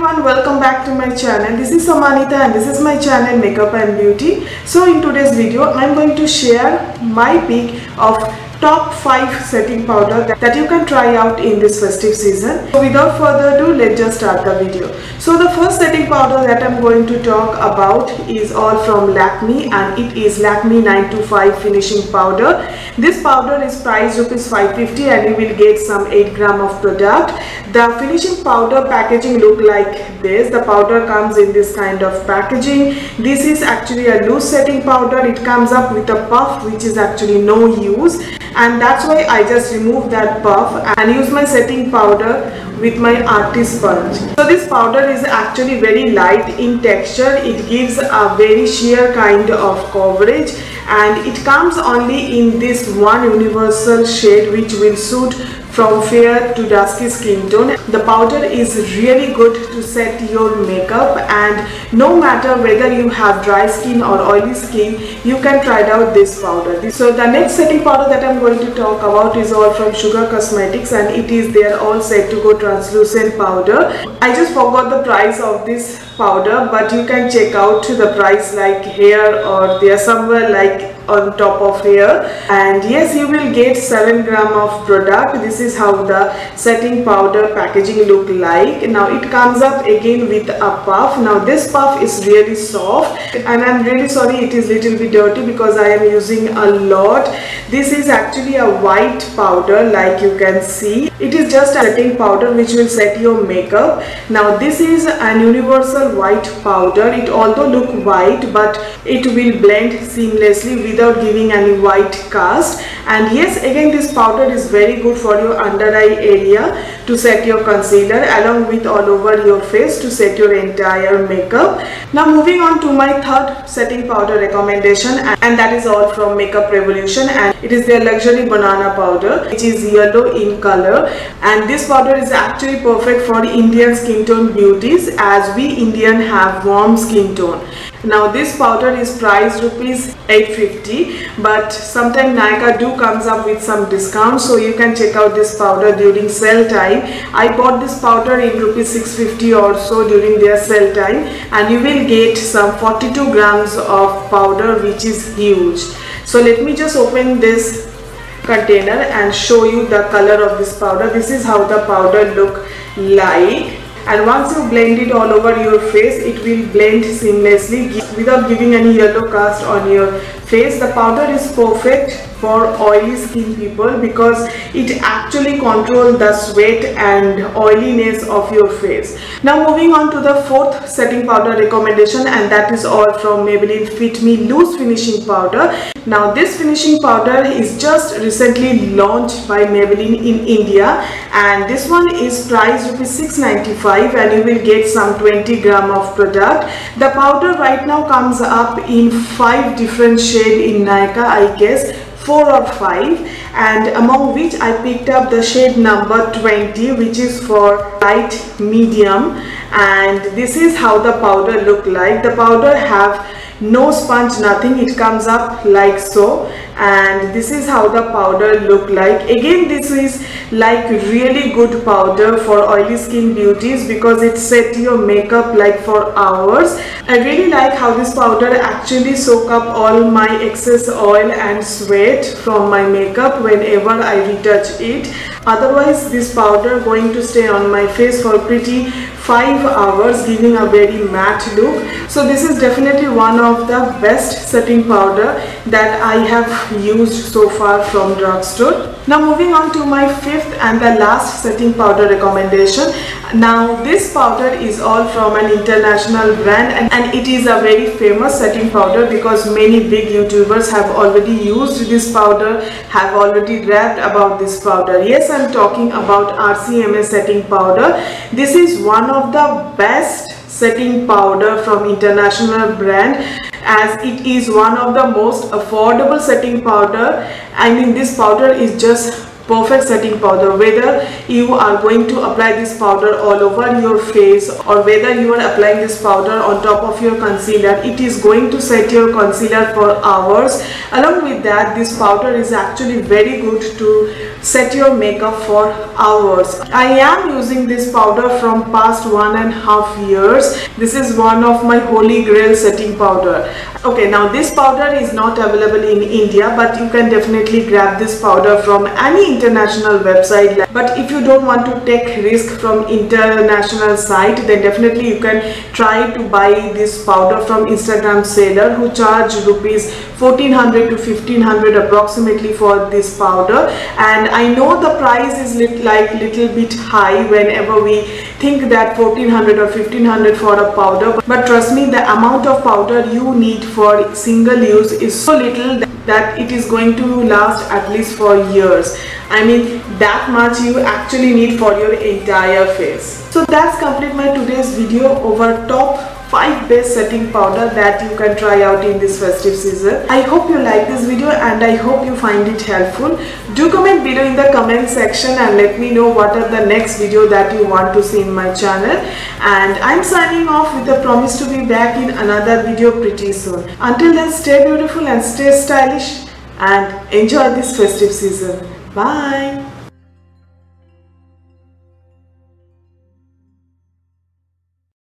everyone, welcome back to my channel. This is Samanita and this is my channel Makeup and Beauty. So in today's video I am going to share my pick of top 5 setting powder that you can try out in this festive season. So without further ado, let's just start the video. So the first setting powder that I'm going to talk about is all from Lakme, and it is Lakme 925 finishing powder. This powder is priced rupees 550 and you will get some 8 gram of product. The finishing powder packaging look like this. The powder comes in this kind of packaging. This is actually a loose setting powder. It comes up with a puff which is actually no use, and that's why I just remove that puff and use my setting powder with my artist sponge. So this powder is actually very light in texture. It gives a very sheer kind of coverage, and it comes only in this one universal shade which will suit from fair to dusky skin tone. The powder is really good to set your makeup, and no matter whether you have dry skin or oily skin, you can try out this powder. So the next setting powder that I'm going to talk about is all from Sugar Cosmetics, and it is their all set to go translucent powder. I just forgot the price of this powder, but you can check out the price like here, or they are somewhere like on top of here. And yes, you will get 7 gram of product. This is how the setting powder packaging look like. Now it comes up again with a puff. Now this puff is really soft, and I'm really sorry it is little bit dirty because I am using a lot. This is actually a white powder, like you can see. It is just a setting powder which will set your makeup. Now this is an universal white powder. It although look white, but it will blend seamlessly without giving any white cast. And yes, again this powder is very good for your under eye area to set your concealer, along with all over your face to set your entire makeup. Now moving on to my third setting powder recommendation, and that is all from Makeup Revolution, and it is their luxury banana powder which is yellow in color. And this powder is actually perfect for Indian skin tone beauties, as we Indian have warm skin tone. Now this powder is priced rupees 850, but sometimes Nykaa do comes up with some discounts, so you can check out this powder during sale time. I bought this powder in rupees 650 or so during their sale time, and you will get some 42 grams of powder, which is huge. So let me just open this container and show you the color of this powder. This is how the powder look like, and once you blend it all over your face, it will blend seamlessly without giving any yellow cast on your face. The powder is perfect for oily skin people because it actually controls the sweat and oiliness of your face. Now moving on to the fourth setting powder recommendation, and that is all from Maybelline Fit Me Loose finishing powder. Now this finishing powder is just recently launched by Maybelline in India, and this one is priced rupees 695, and you will get some 20 gram of product. The powder right now comes up in 5 different shades in Nykaa, I guess 4 or 5, and among which I picked up the shade number 20, which is for light medium. And this is how the powder look like. The powder have no sponge, nothing. It comes up like so, and this is how the powder look like. Again, this is like really good powder for oily skin beauties because it set your makeup like for hours. I really like how this powder actually soak up all my excess oil and sweat from my makeup whenever I retouch it. Otherwise this powder going to stay on my face for pretty 5 hours, giving a very matte look. So this is definitely one of the best setting powder that I have used so far from drugstore. Now moving on to my fifth and the last setting powder recommendation. Now this powder is all from an international brand, and it is a very famous setting powder because many big YouTubers have already used this powder, have already rapped about this powder. Yes, I'm talking about RCMA setting powder. This is one of the best setting powder from international brand, as it is one of the most affordable setting powder. I mean, this powder is just perfect setting powder. Whether you are going to apply this powder all over your face or whether you are applying this powder on top of your concealer, it is going to set your concealer for hours. Along with that, this powder is actually very good to set your makeup for hours. I am using this powder from past 1.5 years. This is one of my holy grail setting powder. Okay, now this powder is not available in India, but you can definitely grab this powder from any international website. But if you don't want to take risk from international site, then definitely you can try to buy this powder from Instagram seller who charge rupees 1400 to 1500 approximately for this powder. And I know the price is little bit high whenever we think that 1400 or 1500 for a powder, but trust me, the amount of powder you need for single use is so little that it is going to last at least for years. I mean, that much you actually need for your entire face. So that's complete my today's video over top 5 best setting powder that you can try out in this festive season. I hope you like this video and I hope you find it helpful. Do comment below in the comment section and let me know what are the next video that you want to see in my channel. And I'm signing off with a promise to be back in another video pretty soon. Until then, stay beautiful and stay stylish and enjoy this festive season. Bye.